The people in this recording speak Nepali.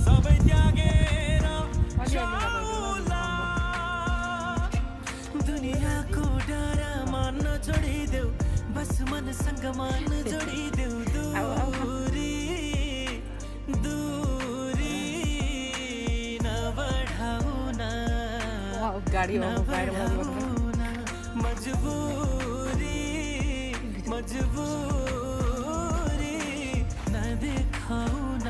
सबै त्यागेर दुनियाँको डर मान्न छोडिदेऊ बस मनसँग मान जोडिदेऊ दूरी दूरी नबढाउन नबढाउन मजबुरी मजबुरी नदेखाउन